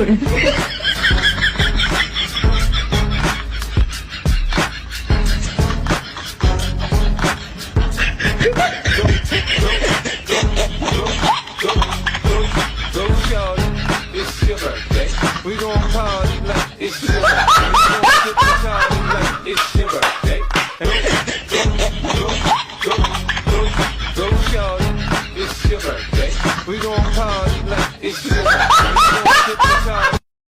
Go, shorty, it's your birthday. We gon' party like it's your birthday. We gon' sip and party like it's your birthday. Go, shorty, it's your birthday. We gon' party like it's your birthday.